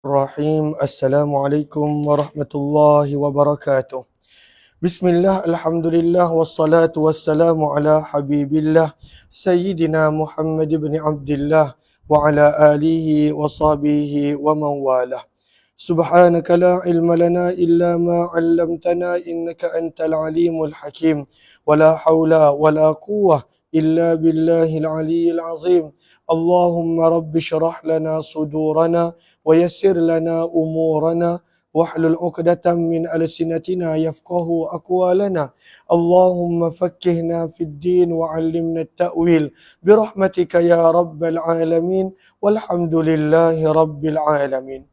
Rahim. Assalamualaikum warahmatullahi wabarakatuh. Bismillah, alhamdulillah, wassalatu wassalamu ala habibillah Sayyidina Muhammad ibn Abdullah wa ala alihi wa sahbihi wa man walah. Subhanaka la ilma lana illa ma 'allamtana innaka antal alimul hakim. Wa la haula wa la quwwah illa billahil aliyyil azim. Allahumma rabbi shrah lana sudurana wa yassir lana umurana wahlul 'uqdatam min alsinatina yafqahu aqwalana. Allahumma fakkihna fid din wa 'allimna at-ta'wil birahmatika ya rabbal alamin. Walhamdulillahi rabbil alamin.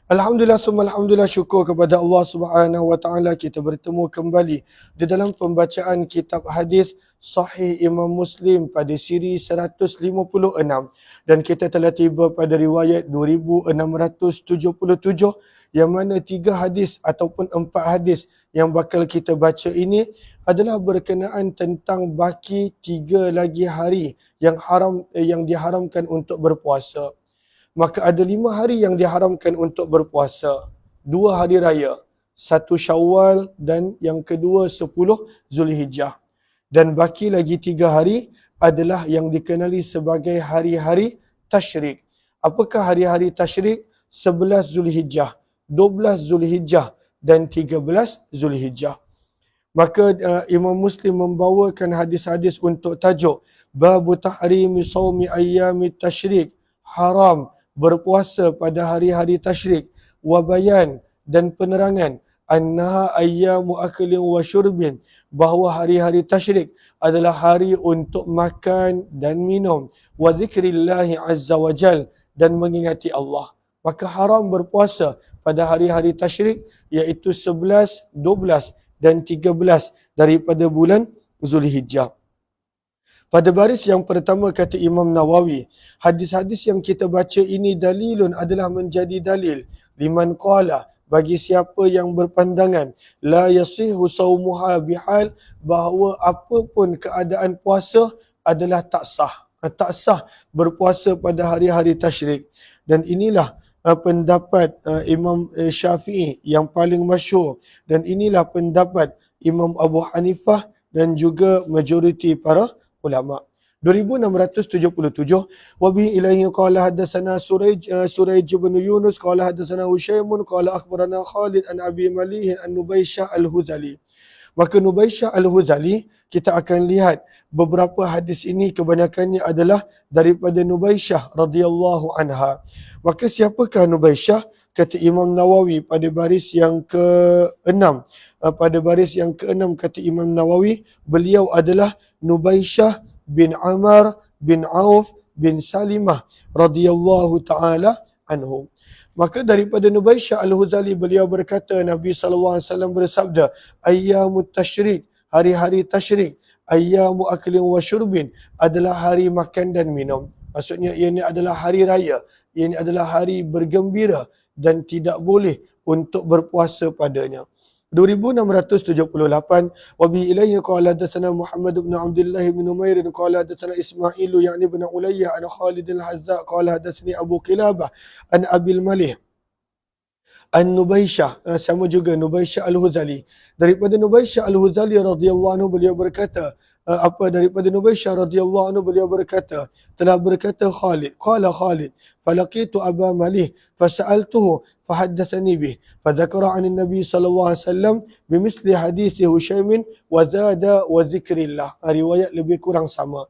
Alhamdulillah, summa alhamdulillah, syukur kepada Allah Subhanahu wa taala kita bertemu kembali di dalam pembacaan kitab hadis Sahih Imam Muslim pada siri 156 dan kita telah tiba pada riwayat 2677 yang mana 3 hadis ataupun 4 hadis yang bakal kita baca ini adalah berkenaan tentang baki 3 lagi hari yang diharamkan untuk berpuasa. Maka ada 5 hari yang diharamkan untuk berpuasa. 2 hari raya, 1 Syawal dan yang kedua 10 Zulhijjah. Dan baki lagi 3 hari adalah yang dikenali sebagai hari-hari tasyrik. Apakah hari-hari tasyrik? 11 Zulhijjah, 12 Zulhijjah dan 13 Zulhijjah. Maka Imam Muslim membawakan hadis-hadis untuk tajuk Babu tahrimi sawmi ayyami tasyrik, haram berpuasa pada hari-hari tasyrik, wa bayan dan penerangan annaha ayyamu aklin wa syurbin, bahawa hari-hari tasyrik adalah hari untuk makan dan minum, wa zikrillahi azza wa jal, dan mengingati Allah. Maka haram berpuasa pada hari-hari tasyrik iaitu 11, 12 dan 13 daripada bulan Zulhijjah. Pada baris yang pertama kata Imam Nawawi, hadis-hadis yang kita baca ini dalilun adalah menjadi dalil liman qala, bagi siapa yang berpandangan la yasihu saumuha bihal, bahawa apapun keadaan puasa adalah tak sah berpuasa pada hari-hari tasyrik. Dan inilah pendapat Imam Syafi'i yang paling masyhur, dan inilah pendapat Imam Abu Hanifah dan juga majoriti para ulama. 2677 wa bihi ilaihi qala hadatsana Surayj bin Yunus qala hadatsana Hushaimun qala akhbarana Khalid an Abi Malih an Nubaisyah al-Hudhali. Maka Nubaisyah al-Hudhali, kita akan lihat beberapa hadis ini kebanyakannya adalah daripada Nubaisyah radhiyallahu anha. Maka siapakah Nubaisyah? Kata Imam Nawawi pada baris yang ke-6. Pada baris yang ke-6 kata Imam Nawawi, beliau adalah Nubaisyah bin Amr bin Auf bin Salimah radhiyallahu taala anhu. Maka daripada Nubaisyah al-Hudhali, beliau berkata Nabi SAW bersabda, ayyamut tasyrik, hari-hari tasyrik, ayyamu aklin wa syurbin, adalah hari makan dan minum. Maksudnya ini adalah hari raya, ini adalah hari bergembira dan tidak boleh untuk berpuasa padanya. 2678 wa bi ilaihi qala hadatsana Muhammad bin Abdullah bin Umair qala hadatsana Ismailu ya'ni ibn Ulayyah an Khalid al-Hazza qala hadatsani Abu Qilabah an Abil Malih an Nubaisyah, sama juga Nubaisyah al-Hudhali. Daripada Nubaisyah al-Hudhali radhiyallahu anhu, beliau berkata, daripada Nubaisyah radhiyallahu anhu, beliau berkata, telah berkata Khalid, qala Khalid, falaqitu Aba Malih fasa'altuhu fahaddathani bih fadzakara 'an an-nabi sallallahu alaihi wasallam bimithli hadits Hushaimin wa zada wa dzikrillah. Riwayat lebih kurang sama.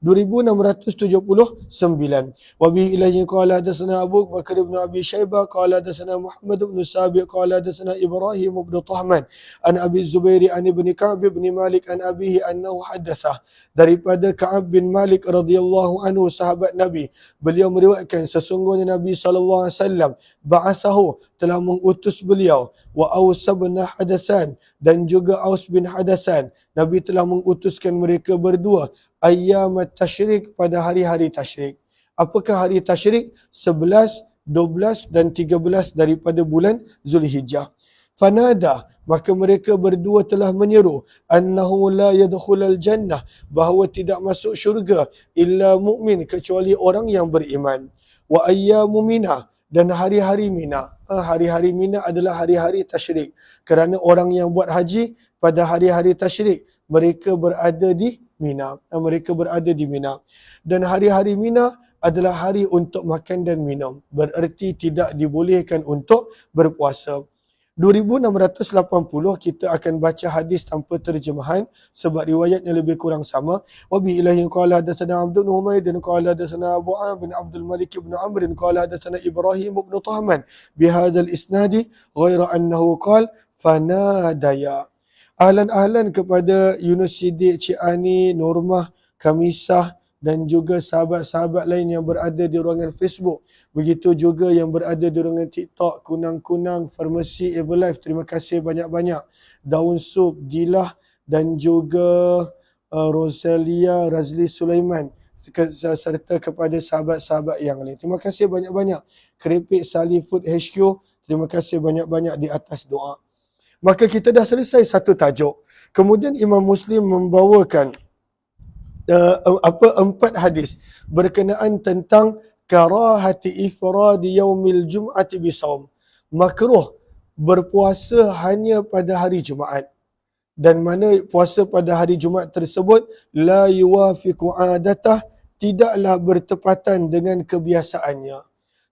2679 wa bi ilaihi qala hadatsana Abu Bakar bin Abi Syaibah qala hadatsana Muhammad bin Sabi' qala hadatsana Ibrahim bin Tahman an Abi Zubair an Ibn Ka'b bin Malik an abihi annahu haddatha, daripada Ka'ab bin Malik radhiyallahu anhu, sahabat Nabi, beliau meriwayatkan sesungguhnya Nabi sallallahu alaihi wasallam ba'athahu, telah mengutus beliau, wa Aus bin Hadatsan, dan juga Aus bin Hadatsan, Nabi telah mengutuskan mereka berdua ayyamat tasyrik, pada hari-hari tasyrik. Apakah hari tasyrik? 11, 12 dan 13 daripada bulan Zulhijjah. Fanada, maka mereka berdua telah menyeru, annahu la yadkhulul jannah, bahawa tidak masuk syurga illa mu'min, kecuali orang yang beriman. Wa ayyamu Mina, dan hari-hari Mina. Hari-hari Mina adalah hari-hari tasyrik. Kerana orang yang buat haji pada hari-hari tasyrik, mereka berada di Mina. Mereka berada di Mina. Dan hari-hari Mina adalah hari untuk makan dan minum. Bererti tidak dibolehkan untuk berpuasa. 2680 kita akan baca hadis tanpa terjemahan sebab riwayatnya lebih kurang sama. Wa bi ilahi qala hadatsana Abdul Humaid qala hadatsana Abu bin Abdul Malik bin Amr qala hadatsana Ibrahim bin Tahman bi hadzal isnadi ghaira annahu qala fanadaya. Ahlan-ahlan kepada Yunus Siddiq, Cik Ani, Normah, Kamisah dan juga sahabat-sahabat lain yang berada di ruangan Facebook. Begitu juga yang berada di ruangan TikTok, Kunang-Kunang, Farmasi Everlife. Terima kasih banyak-banyak. Daun Sup, Dilah dan juga Rosalia Razli Sulaiman serta kepada sahabat-sahabat yang lain. Terima kasih banyak-banyak. Keripik Sali Food HQ, terima kasih banyak-banyak di atas doa. Maka kita dah selesai satu tajuk. Kemudian Imam Muslim membawakan 4 hadis berkenaan tentang karahati ifradi yaumil jum'ati bisaum. Makruh berpuasa hanya pada hari Jumaat. Dan mana puasa pada hari Jumaat tersebut la yuwafiqu adatah, tidaklah bertepatan dengan kebiasaannya.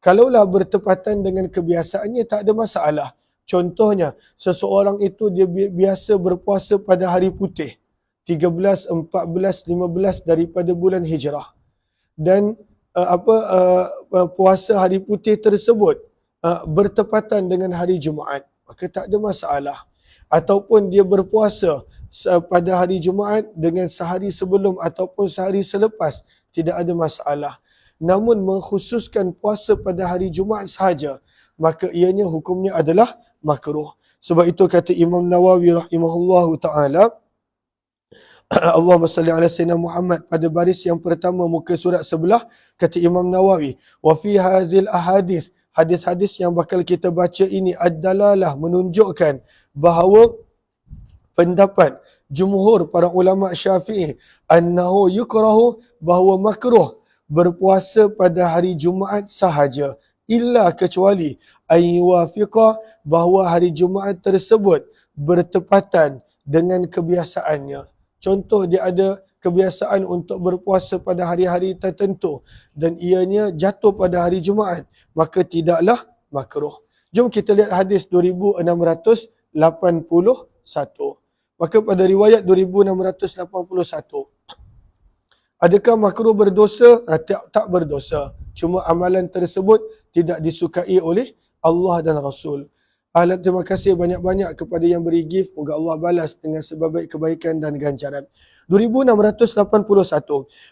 Kalaulah bertepatan dengan kebiasaannya tak ada masalah. Contohnya, seseorang itu dia biasa berpuasa pada hari putih 13, 14, 15 daripada bulan Hijrah. Dan puasa hari putih tersebut bertepatan dengan hari Jumaat, maka tak ada masalah. Ataupun dia berpuasa pada hari Jumaat dengan sehari sebelum ataupun sehari selepas, tidak ada masalah. Namun mengkhususkan puasa pada hari Jumaat sahaja, maka ianya hukumnya adalah makruh. Sebab itu kata Imam Nawawi rahimahullahu ta'ala, Allahumma salli ala sayyidina Muhammad, pada baris yang pertama muka surat sebelah, kata Imam Nawawi, wa fi hadhil ahadith, hadis-hadis yang bakal kita baca ini ad-dalalah, menunjukkan bahawa pendapat jumhur para ulama Syafi'i annahu yukrahu, bahawa makruh berpuasa pada hari Jumaat sahaja, illa kecuali ayyuwafiqa, bahawa hari Jumaat tersebut bertepatan dengan kebiasaannya. Contoh, dia ada kebiasaan untuk berpuasa pada hari-hari tertentu dan ianya jatuh pada hari Jumaat, maka tidaklah makruh. Jom kita lihat hadis 2681. Maka pada riwayat 2681, adakah makruh berdosa? Tak berdosa. Cuma amalan tersebut tidak disukai oleh Allah dan Rasul. Terima kasih banyak-banyak kepada yang beri gift. Moga Allah balas dengan sebaik kebaikan dan ganjaran. 2681.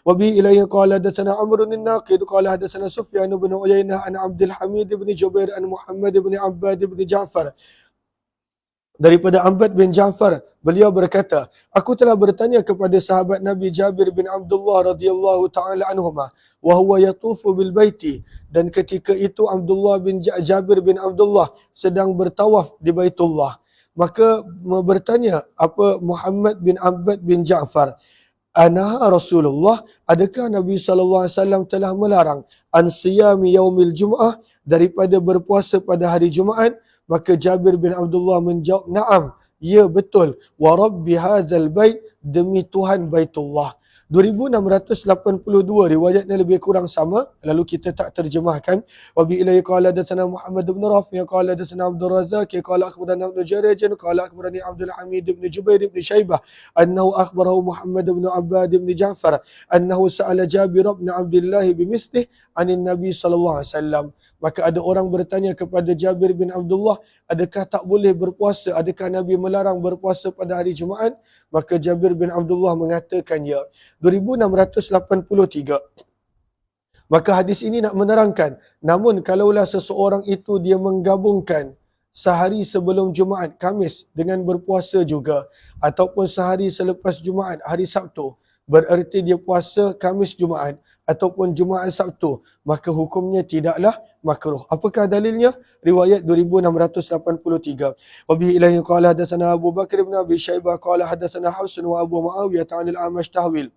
Wa bi ilayhi qala hadatsana Amr bin Naqid qala hadatsana Sufyan bin Uyainah an Abdul Hamid bin Jubair an Muhammad bin Abbad bin Ja'far. Daripada Abbad bin Ja'far, beliau berkata, aku telah bertanya kepada sahabat Nabi Jabir bin Abdullah radhiyallahu taala anhuma, wa huwa yatufu bil baiti, dan ketika itu Abdullah bin Jabir bin Abdullah sedang bertawaf di Baitullah. Maka bertanya Muhammad bin Abbad bin Ja'far, anaha Rasulullah, adakah Nabi SAW telah melarang an siyami yaumil jum'ah, daripada berpuasa pada hari Jumaat? Maka Jabir bin Abdullah menjawab, na'am, ya betul, wa rabbi hadzal bait, demi Tuhan Baitullah. 2682 riwayatnya lebih kurang sama, lalu kita tak terjemahkan. Wa bi ilayhi qala hadatsana Muhammad bin Rafi' qala hadatsana Abdul Razzaq qala akhbarana Ibnu Jaraj qala akhbarani Abdul Hamid bin Jubair bin Syaibah annahu akhbarahu Muhammad bin Abbad bin Ja'far annahu sa'ala Jabir bin Abdullah bimithlihi anin Nabi sallallahu alaihi wasallam. Maka ada orang bertanya kepada Jabir bin Abdullah, adakah tak boleh berpuasa? Adakah Nabi melarang berpuasa pada hari Jumaat? Maka Jabir bin Abdullah mengatakan ya. 2683. Maka hadis ini nak menerangkan, namun kalaulah seseorang itu dia menggabungkan sehari sebelum Jumaat, Khamis, dengan berpuasa juga, ataupun sehari selepas Jumaat, hari Sabtu, bererti dia puasa Khamis Jumaat ataupun Jumaat Sabtu, maka hukumnya tidaklah makruh. Apakah dalilnya? Riwayat 2683. Wa bihi ilahi qala hadatsana Abu Bakar bin Abi Syaibah qala hadatsana Hafs wa Abu Muawiyah 'an al-Amash tahwil.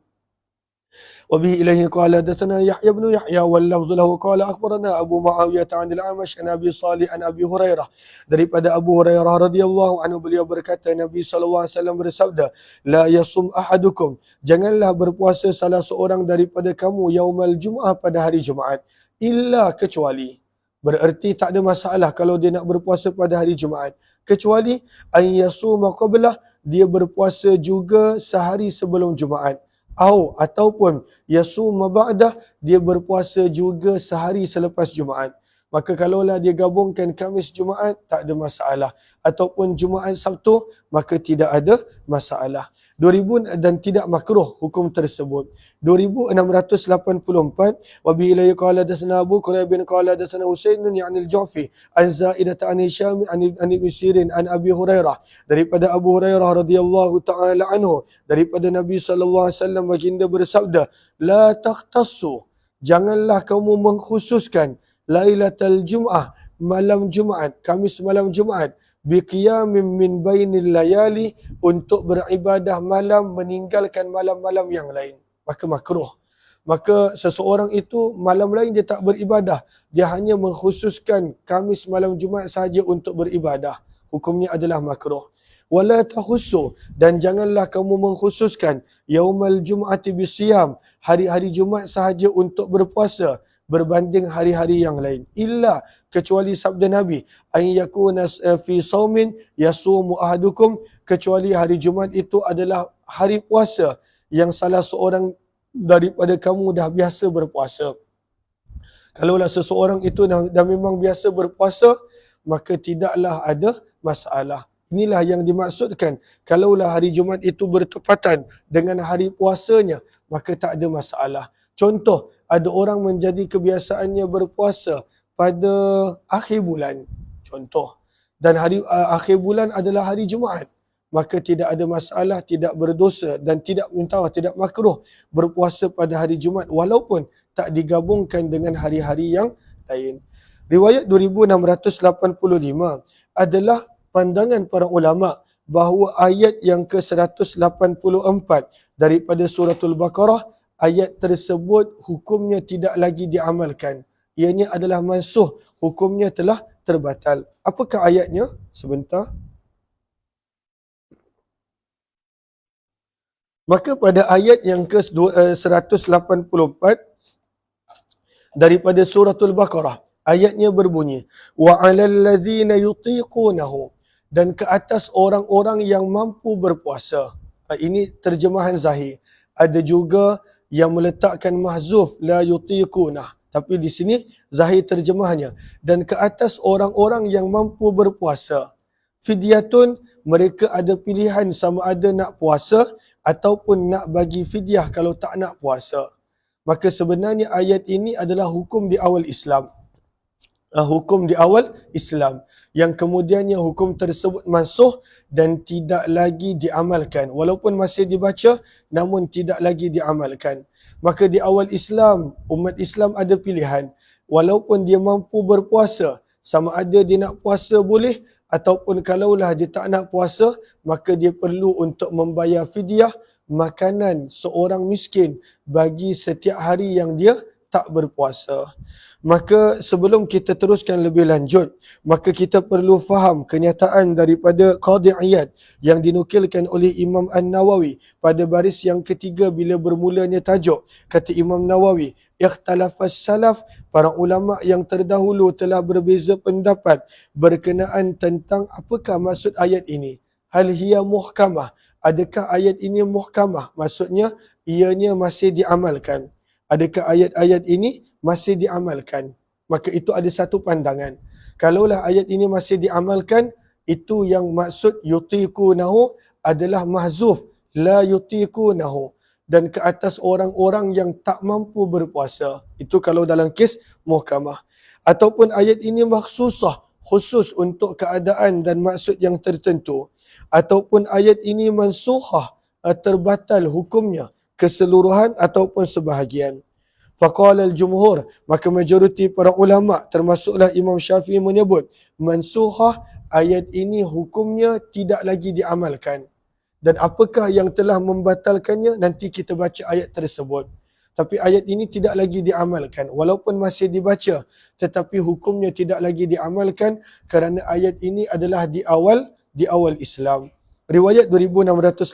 وبه إليه قال حدثنا يحيى بن يحيى واللفظ له قال أخبرنا أبو معاوية عن الأعمش عن أبي صالح عن أبي هريرة daripada Abu Hurairah radhiyallahu anhu beliau berkata Nabi SAW bersabda la yasum ahadukum janganlah berpuasa salah seorang daripada kamu yaumal jum'ah pada hari Jumaat illa kecuali bererti tak ada masalah kalau dia nak berpuasa pada hari Jumaat kecuali an yasuma qablah dia berpuasa juga sehari sebelum Jumaat ataupun yasuma ba'dah dia berpuasa juga sehari selepas Jumaat. Maka kalaulah dia gabungkan Khamis Jumaat tak ada masalah ataupun Jumaat Sabtu maka tidak ada masalah. 2000 dan tidak makruh hukum tersebut. 2684 wa bi ilayhi qala hadatsana Abu Quraib bin qala hadatsana Husain bin al-Ju'fi an Zaidah an Hisham an Ibn Sirin an Abi Hurairah daripada Abu Hurairah radhiyallahu taala anhu daripada Nabi sallallahu alaihi wasallam baginda bersabda la takhtassu janganlah kamu mengkhususkan Lailatul Jum'ah malam Jumaat Khamis malam Jumaat biqiyamin min bainil layali untuk beribadah malam meninggalkan malam-malam yang lain maka makruh maka seseorang itu malam lain dia tak beribadah dia hanya mengkhususkan Khamis malam Jumaat sahaja untuk beribadah hukumnya adalah makruh wala takhussu dan janganlah kamu mengkhususkan yaumal jum'ati bisiyam hari-hari Jumaat sahaja untuk berpuasa berbanding hari-hari yang lain illa kecuali sabda Nabi ay yakuna fi saumin yasumu ahadukum kecuali hari Jumaat itu adalah hari puasa yang salah seorang daripada kamu dah biasa berpuasa. Kalaulah seseorang itu dah memang biasa berpuasa maka tidaklah ada masalah. Inilah yang dimaksudkan kalaulah hari Jumaat itu bertepatan dengan hari puasanya maka tak ada masalah. Contoh, ada orang menjadi kebiasaannya berpuasa pada akhir bulan. Contoh. Dan hari akhir bulan adalah hari Jumaat. Maka tidak ada masalah, tidak berdosa dan tidak makruh berpuasa pada hari Jumaat walaupun tak digabungkan dengan hari-hari yang lain. Riwayat 2685 adalah pandangan para ulama bahawa ayat yang ke-184 daripada suratul Baqarah ayat tersebut hukumnya tidak lagi diamalkan. Ianya adalah mansuh, hukumnya telah terbatal. Apakah ayatnya? Sebentar. Maka pada ayat yang ke-184 daripada suratul Baqarah, ayatnya berbunyi, wa 'alal ladzina yutiqunahu dan ke atas orang-orang yang mampu berpuasa. Ini terjemahan zahir. Ada juga yang meletakkan mahzuf la yutiqunah. Tapi di sini zahir terjemahnya. Dan ke atas orang-orang yang mampu berpuasa. Fidyatun, mereka ada pilihan sama ada nak puasa ataupun nak bagi fidyah kalau tak nak puasa. Maka sebenarnya ayat ini adalah hukum di awal Islam. Hukum di awal Islam. Yang kemudiannya hukum tersebut mansuh dan tidak lagi diamalkan. Walaupun masih dibaca, namun tidak lagi diamalkan. Maka di awal Islam, umat Islam ada pilihan. Walaupun dia mampu berpuasa, sama ada dia nak puasa boleh, ataupun kalaulah dia tak nak puasa, maka dia perlu untuk membayar fidyah makanan seorang miskin bagi setiap hari yang dia tak berpuasa. Maka sebelum kita teruskan lebih lanjut, maka kita perlu faham kenyataan daripada Qadhi Iyad yang dinukilkan oleh Imam An-Nawawi pada baris yang ketiga bila bermulanya tajuk. Kata Imam Nawawi, ikhtalafas salaf, para ulama yang terdahulu telah berbeza pendapat berkenaan tentang apakah maksud ayat ini. Hal hiya muhkamah, adakah ayat ini muhkamah? Maksudnya ianya masih diamalkan. Adakah ayat-ayat ini masih diamalkan? Maka itu ada satu pandangan. Kalaulah ayat ini masih diamalkan, itu yang maksud yutiqunahu adalah mahzuf, la yutiqunahu. Dan ke atas orang-orang yang tak mampu berpuasa. Itu kalau dalam kes muhkamah. Ataupun ayat ini makhsusah, khusus untuk keadaan dan maksud yang tertentu. Ataupun ayat ini mansuhah, terbatal hukumnya, keseluruhan ataupun sebahagian. Faqala al-jumhur, maka majoriti para ulama termasuklah Imam Syafi'i menyebut mansuhah, ayat ini hukumnya tidak lagi diamalkan. Dan apakah yang telah membatalkannya nanti kita baca ayat tersebut. Tapi ayat ini tidak lagi diamalkan. Walaupun masih dibaca, tetapi hukumnya tidak lagi diamalkan kerana ayat ini adalah di awal Islam. Riwayat 2685.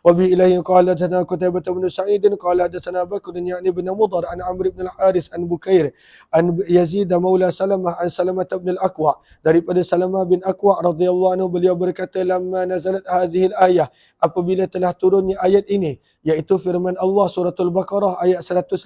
Wa bi ilahi qala hadatsana Qutaibah bin Sa'id qala hadatsana Bakr ya'ni bin Mudhar an Amr bin al-Harith an Bukair an Yazid maula Salamah an Salamah bin al-Aqwa, daripada Salamah bin Aqwa radhiyallahu anhu, beliau berkata, lamma nazalat hadhihi al-ayah, apabila telah turunnya ayat ini, iaitu firman Allah suratul Baqarah ayat 184,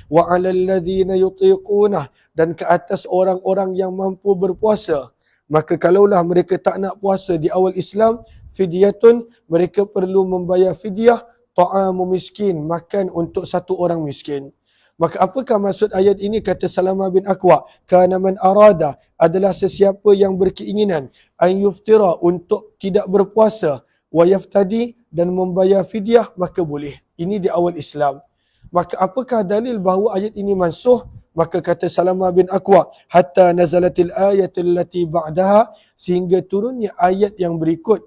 wa 'alal ladzina yutiqunah, dan ke atas orang-orang yang mampu berpuasa. Maka kalaulah mereka tak nak puasa di awal Islam, fidyatun, mereka perlu membayar fidyah, ta'amu miskin, makan untuk satu orang miskin. Maka apakah maksud ayat ini? Kata Salamah bin Aqwa, kana man arada, adalah sesiapa yang berkeinginan, an yuftira, untuk tidak berpuasa, wa yaftadi, dan membayar fidyah, maka boleh. Ini di awal Islam. Maka apakah dalil bahawa ayat ini mansuh? Maka kata Salamah bin Aqwa, hatta nazalatil ayatul lati ba'daha, sehingga turunnya ayat yang berikut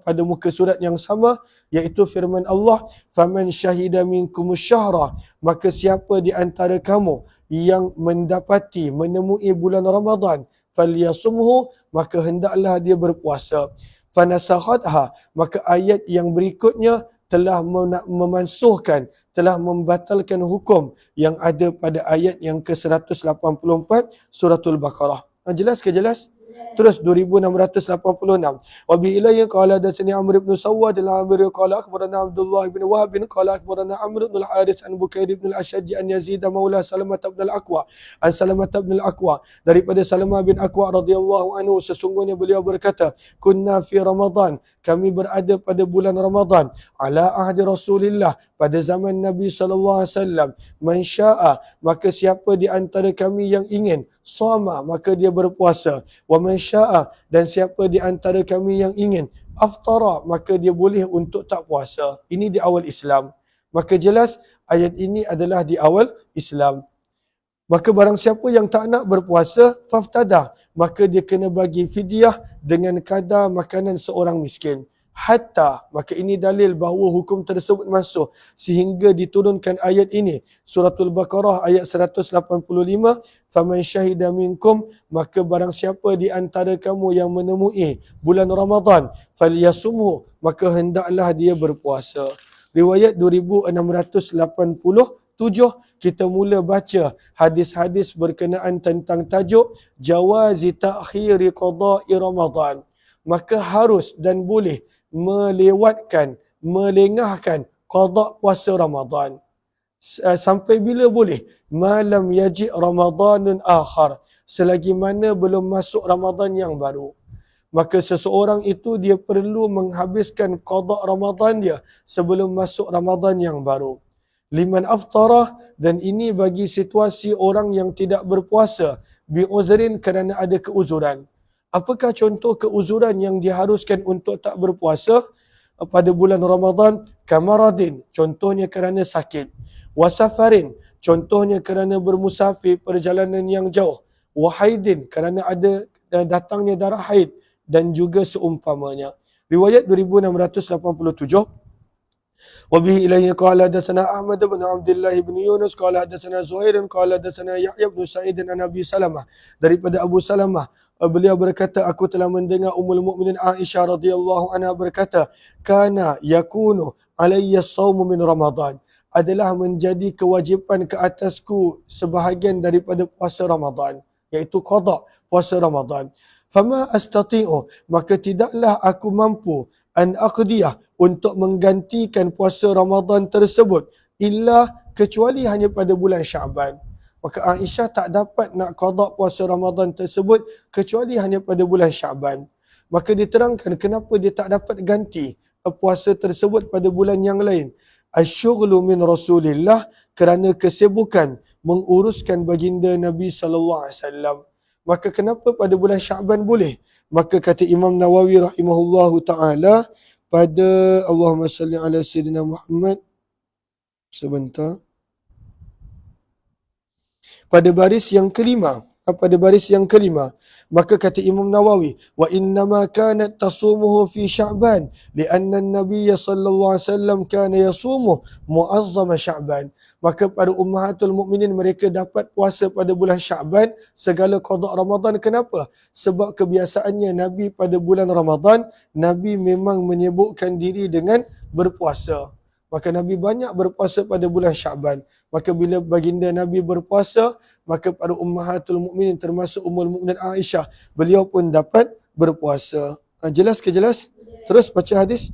pada muka surat yang sama, iaitu firman Allah, faman syahida minkumus syahra, maka siapa di antara kamu yang mendapati, menemui bulan Ramadan, falyasumhu, maka hendaklah dia berpuasa. Fanasakhatha, maka ayat yang berikutnya telah memansuhkan, telah membatalkan hukum yang ada pada ayat yang ke-184 suratul Baqarah. Jelas ke jelas? Terus 2686. Wa bi ilayhi qala hadatsani Amr ibn Sawwad al-Amiri qala akhbarana Abdullah ibn Wahb qala akhbarana Amr ibn al-Harith an Bukair ibn al-Ashaj an Yazid maula Salamah bin al-Aqwa an Salamah bin al-Aqwa, daripada Salamah bin Aqwa radhiyallahu anhu, sesungguhnya beliau berkata, kunna fi Ramadan, kami berada pada bulan Ramadan, ala ahdi Rasulillah, pada zaman Nabi sallallahu alaihi wasallam, man syaa, maka siapa di antara kami yang ingin, sama, maka dia berpuasa, wa man syaa, dan siapa di antara kami yang ingin, aftara, maka dia boleh untuk tak puasa. Ini di awal Islam. Maka jelas ayat ini adalah di awal Islam. Maka barang siapa yang tak nak berpuasa, faftadah, maka dia kena bagi fidyah dengan kadar makanan seorang miskin. Hatta, maka ini dalil bahawa hukum tersebut mansuh sehingga diturunkan ayat ini, suratul Baqarah ayat 185, faman syahida minkum, maka barang siapa di antara kamu yang menemui bulan Ramadan, falyasumhu, maka hendaklah dia berpuasa. Riwayat 2687, kita mula baca hadis-hadis berkenaan tentang tajuk jawazi ta'khiri qada'i Ramadan. Maka harus dan boleh melewatkan, melengahkan qada' puasa Ramadan. Sampai bila boleh? Malam yaji' Ramadanun akhar, selagi mana belum masuk Ramadan yang baru. Maka seseorang itu dia perlu menghabiskan qada' Ramadan dia sebelum masuk Ramadan yang baru. Liman aftarah, dan ini bagi situasi orang yang tidak berpuasa, bi'udhrin, kerana ada keuzuran. Apakah contoh keuzuran yang diharuskan untuk tak berpuasa pada bulan Ramadan? Kamaradin, contohnya kerana sakit. Wasafarin, contohnya kerana bermusafir perjalanan yang jauh. Wahaidin, kerana ada datangnya darah haid, dan juga seumpamanya. Riwayat 2687. وبه إليه قال حدثنا أحمد بن عبد الله بن يونس قال حدثنا زهير قال حدثنا يحيى بن سعيد عن أبي سلمة, daripada Abu Salamah, beliau berkata, aku telah mendengar Ummul Mukminin Aisyah radhiyallahu anha berkata, kana yakunu alayya as-sawmu min Ramadan, adalah menjadi kewajipan ke atasku sebahagian daripada puasa Ramadan, iaitu qada puasa Ramadan. Fama astati'u, maka tidaklah aku mampu, an aqdiyah, untuk menggantikan puasa Ramadan tersebut, illa, kecuali hanya pada bulan Syaban. Maka Aisyah tak dapat nak qada puasa Ramadan tersebut kecuali hanya pada bulan Syaban. Maka diterangkan kenapa dia tak dapat ganti puasa tersebut pada bulan yang lain. Asyughlu min Rasulillah, kerana kesibukan menguruskan baginda Nabi sallallahu alaihi wasallam. Maka kenapa pada bulan Syaban boleh? Maka kata Imam Nawawi rahimahullahu taala, pada Allahumma salli ala Sayyidina Muhammad, sebentar, pada baris yang kelima, pada baris yang kelima. Maka kata Imam Nawawi, wa innama kanat tasumuhu fi Sya'ban li'anna an-nabiy sallallahu alaihi wasallam kana yasumuhu mu'azzama Sya'ban. Maka pada ummahatul mukminin mereka dapat puasa pada bulan Sya'ban segala qada Ramadan. Kenapa? Sebab kebiasaannya Nabi pada bulan Ramadan, Nabi memang menyibukkan diri dengan berpuasa. Maka Nabi banyak berpuasa pada bulan Sya'ban. Maka bila baginda Nabi berpuasa, maka pada ummahatul mukminin termasuk Ummul Mukminin Aisyah, beliau pun dapat berpuasa. Jelas ke jelas? Terus baca hadis.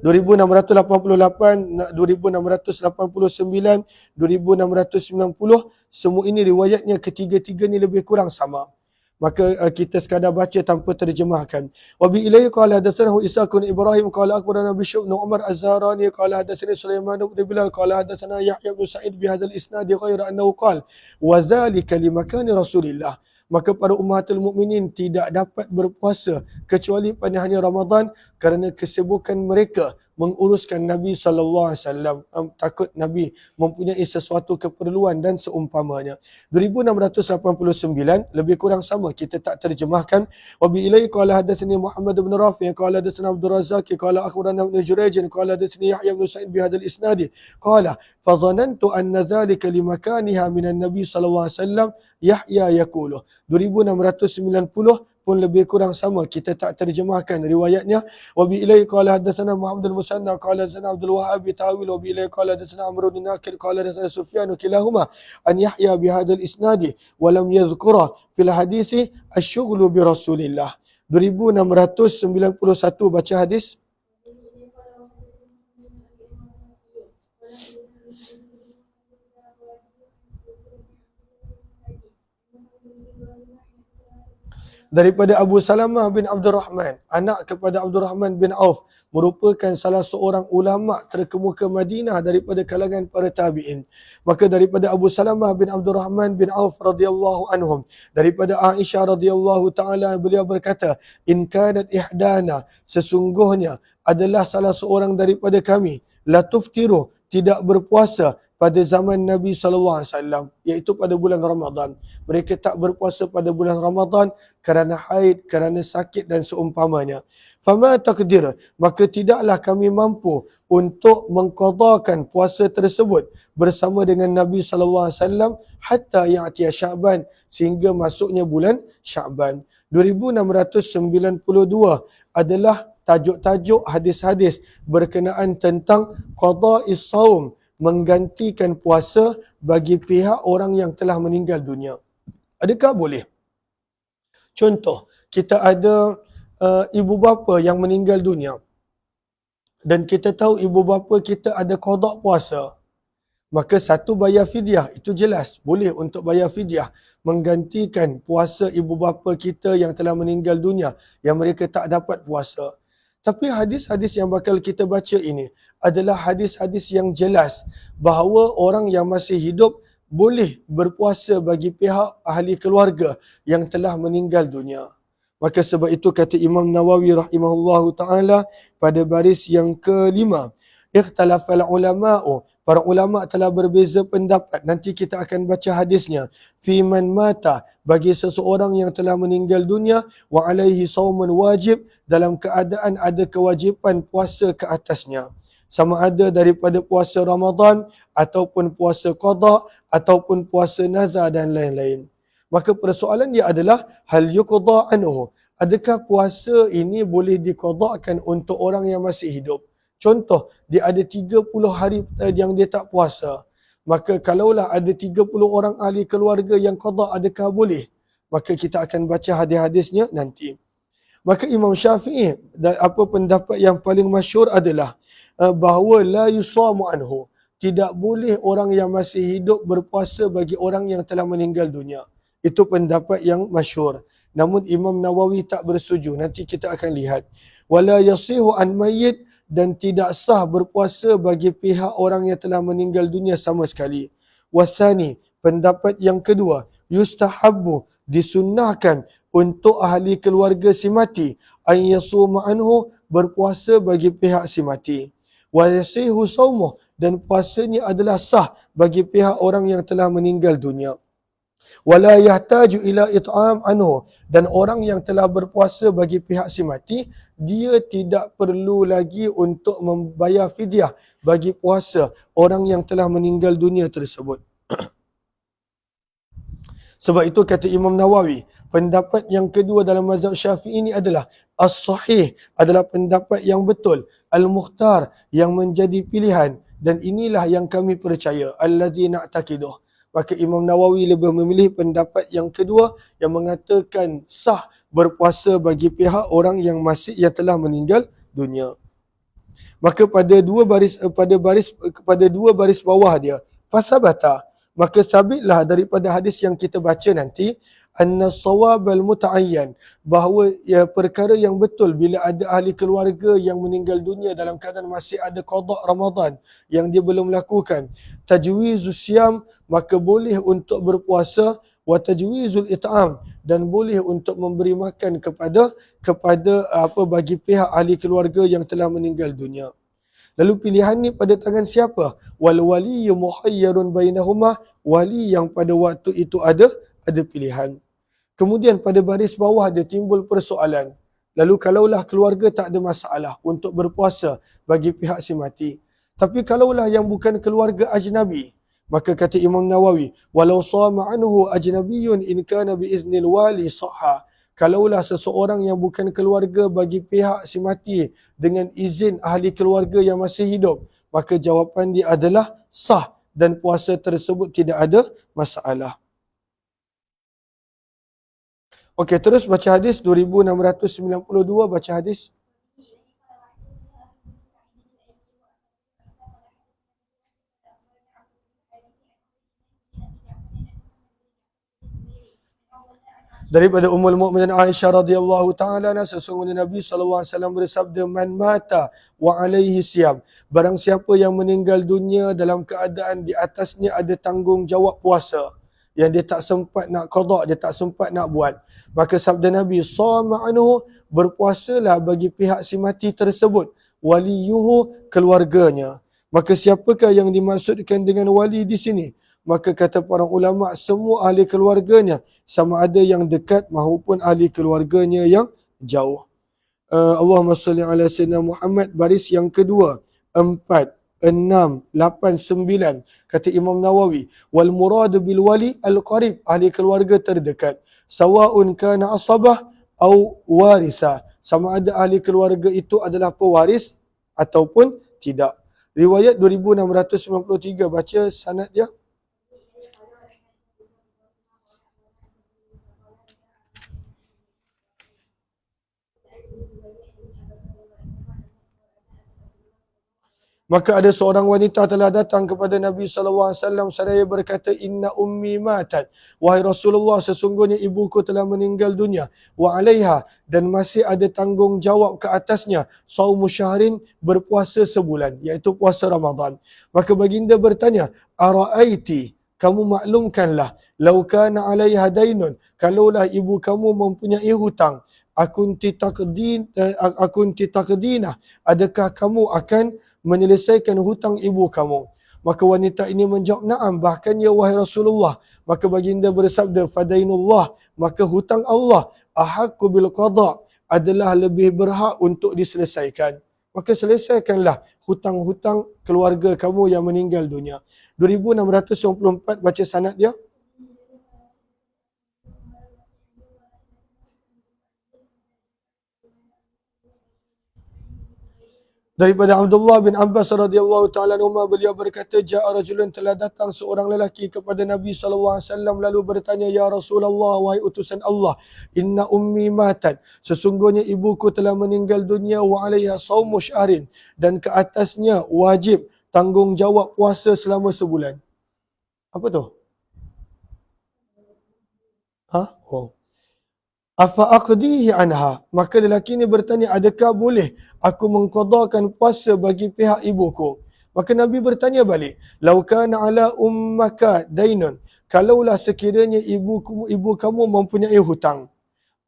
2688, 2689, 2690, semua ini riwayatnya ketiga-tiga ni lebih kurang sama. Maka kita sekadar baca tanpa terjemahkan. Wa bi ilayhi qala hadatsana Ishaq bin Ibrahim qala akhbarana Bishr bin Umar Az-Zahrani qala hadatsani Sulaiman bin Bilal qala hadatsana Yahya bin Sa'id bi hadzal isnad ghaira annahu qala wa dzalika limakani Rasulillah. Maka para ummatul mukminin tidak dapat berpuasa kecuali pada hari Ramadan kerana kesibukan mereka menguruskan Nabi SAW. Takut Nabi mempunyai sesuatu keperluan dan seumpamanya. 2689 lebih kurang sama, kita tak terjemahkan. Wa bi ilaihi qala hadatsani Muhammad bin Rafi' qala hadatsana Abdul Razzaq qala akhbarana Ibn Jurayj qala hadatsani Yahya bin Sa'id bi hadzal isnad qala fa dhanantu anna dhalika limakaniha minan Nabi sallallahu alaihi wasallam Yahya yaqulu. 2690 pun lebih kurang sama, kita tak terjemahkan riwayatnya. Wa bi ilaihi qala hadatsana Muhammad bin Musanna qala hadatsana Abdul Wahhab ta'wil wa bi ilaihi qala hadatsana Amr bin Naqil qala hadatsana Sufyan kilahuma an Yahya bi hadzal isnad wa lam yadhkura fil hadits asy-syughlu bi Rasulillah. 2691 baca hadis. Daripada Abu Salamah bin Abdul Rahman, anak kepada Abdul Rahman bin Auf, merupakan salah seorang ulama terkemuka Madinah daripada kalangan para tabi'in. Maka daripada Abu Salamah bin Abdul Rahman bin Auf radhiyallahu anhum, daripada Aisyah radhiyallahu taala, beliau berkata, in kanat ihdana, sesungguhnya adalah salah seorang daripada kami, la tuftiru, tidak berpuasa pada zaman Nabi SAW, iaitu pada bulan Ramadan. Mereka tak berpuasa pada bulan Ramadan kerana haid, kerana sakit dan seumpamanya. Fama taqdir, maka tidaklah kami mampu untuk mengqadakan puasa tersebut bersama dengan Nabi SAW hatta ya'tiya Sya'ban, sehingga masuknya bulan Sya'ban. 2692 adalah tajuk-tajuk hadis-hadis berkenaan tentang qada'is saum, menggantikan puasa bagi pihak orang yang telah meninggal dunia. Adakah boleh? Contoh, kita ada ibu bapa yang meninggal dunia dan kita tahu ibu bapa kita ada qada' puasa. Maka satu bayar fidyah, itu jelas boleh untuk bayar fidyah menggantikan puasa ibu bapa kita yang telah meninggal dunia yang mereka tak dapat puasa. Tapi hadis-hadis yang bakal kita baca ini adalah hadis-hadis yang jelas bahawa orang yang masih hidup boleh berpuasa bagi pihak ahli keluarga yang telah meninggal dunia. Maka sebab itu kata Imam Nawawi rahimahullahu ta'ala pada baris yang kelima, ikhtalafal ulama'u, para ulama telah berbeza pendapat. Nanti kita akan baca hadisnya. Fi man mata, bagi seseorang yang telah meninggal dunia, wa alaihi saumun wajib, dalam keadaan ada kewajipan puasa ke atasnya. Sama ada daripada puasa Ramadan, ataupun puasa qada, ataupun puasa nazar dan lain-lain. Maka persoalan dia adalah, hal yuqda anhu, adakah puasa ini boleh diqada'kan untuk orang yang masih hidup? Contoh, dia ada 30 hari yang dia tak puasa. Maka kalaulah ada 30 orang ahli keluarga yang qada, adakah boleh? Maka kita akan baca hadis-hadisnya nanti. Maka Imam Syafi'i, dan apa pendapat yang paling masyhur adalah bahawa la yusamu anhu, tidak boleh orang yang masih hidup berpuasa bagi orang yang telah meninggal dunia. Itu pendapat yang masyhur. Namun Imam Nawawi tak bersetuju. Nanti kita akan lihat. Wala yasihu an mayyit, dan tidak sah berpuasa bagi pihak orang yang telah meninggal dunia sama sekali. Wathani, pendapat yang kedua, yustahabbu, disunnahkan untuk ahli keluarga si mati, an yasuma anhu, berpuasa bagi pihak si mati. Wa yasihu saumuh, dan puasanya adalah sah bagi pihak orang yang telah meninggal dunia. wala yahtaju ila it'am anhu, dan orang yang telah berpuasa bagi pihak si mati, dia tidak perlu lagi untuk membayar fidyah bagi puasa orang yang telah meninggal dunia tersebut. Sebab itu kata Imam Nawawi, pendapat yang kedua dalam mazhab Syafi'i ini adalah as-sahih, adalah pendapat yang betul, al-mukhtar, yang menjadi pilihan, dan inilah yang kami percaya, alladzi na'taqiduh. Maka Imam Nawawi lebih memilih pendapat yang kedua yang mengatakan sah berpuasa bagi pihak orang yang telah meninggal dunia. Maka pada dua baris bawah dia, fasabata, maka sabitlah daripada hadis yang kita baca nanti, anna sawabal muta'ayyan, bahawa perkara yang betul bila ada ahli keluarga yang meninggal dunia dalam keadaan masih ada qada Ramadan yang dia belum lakukan, tajwizus siam, maka boleh untuk berpuasa, wa tajwizul it'am, dan boleh untuk memberi makan bagi pihak ahli keluarga yang telah meninggal dunia. Lalu pilihan ni pada tangan siapa? Wal waliyyu muhayyarun bainahuma, wali yang pada waktu itu ada pilihan. Kemudian pada baris bawah dia timbul persoalan. Lalu kalaulah keluarga tak ada masalah untuk berpuasa bagi pihak si mati, tapi kalaulah yang bukan keluarga ajnabi, maka kata Imam Nawawi, walau sama anhu ajnabiyyun in kana bi iznil wali sahha, kalaulah seseorang yang bukan keluarga bagi pihak si mati dengan izin ahli keluarga yang masih hidup, maka jawapan dia adalah sah dan puasa tersebut tidak ada masalah. Okey, terus baca hadis 2692, baca hadis. Daripada Ummul Mukminin Aisyah radhiyallahu taala anha, sesungguhnya Nabi sallallahu alaihi wasallam bersabda, man mata wa alaihi siyam, barang siapa yang meninggal dunia dalam keadaan di atasnya ada tanggungjawab puasa, yang dia tak sempat nak qada, dia tak sempat nak buat, maka sabda Nabi, sama anhu, berpuasalah bagi pihak si mati tersebut, waliyuhu, keluarganya. Maka siapakah yang dimaksudkan dengan wali di sini? Maka kata para ulama, semua ahli keluarganya, sama ada yang dekat maupun ahli keluarganya yang jauh. Allahumma salli ala sayyidina Muhammad, baris yang kedua, 4, 6, 8, 9. Kata Imam Nawawi, wal muradu bil wali al-qarib, ahli keluarga terdekat, sawa'un kana asabah au waritha, sama ada ahli keluarga itu adalah pewaris ataupun tidak. Riwayat 2693, baca sanad dia. Maka ada seorang wanita telah datang kepada Nabi SAW seraya berkata, inna ummi matat, wahai Rasulullah, sesungguhnya ibuku telah meninggal dunia, wa alaiha, dan masih ada tanggungjawab ke atasnya, saumu syahrin, berpuasa sebulan, iaitu puasa Ramadan. Maka baginda bertanya, ara'aiti, kamu maklumkanlah, lau kana alaiha dainun, kalaulah ibu kamu mempunyai hutang, akunti taqdinah, adakah kamu akan menyelesaikan hutang ibu kamu? Maka wanita ini menjawab, na'am, bahkan ya wahai Rasulullah. Maka baginda bersabda, fadainullah, maka hutang Allah, ahaqqu bil qada, adalah lebih berhak untuk diselesaikan. Maka selesaikanlah hutang-hutang keluarga kamu yang meninggal dunia. 2694, baca sanad dia. Daripada Abdullah bin Abbas radhiyallahu taala anhuma, beliau berkata, ja'a rajulun, telah datang seorang lelaki kepada Nabi sallallahu alaihi wasallam lalu bertanya, ya Rasulullah, wahai utusan Allah, inna ummi matat, sesungguhnya ibuku telah meninggal dunia, wa alaiha saumu syahrin, dan ke atasnya wajib tanggungjawab puasa selama sebulan. Apa tu? Oh. Afa aqdihi anha, maka lelaki ini bertanya, adakah boleh aku mengqadakan puasa bagi pihak ibuku? Maka Nabi bertanya balik, lau kana ala ummaka dainun, kalaulah sekiranya ibu kamu mempunyai hutang,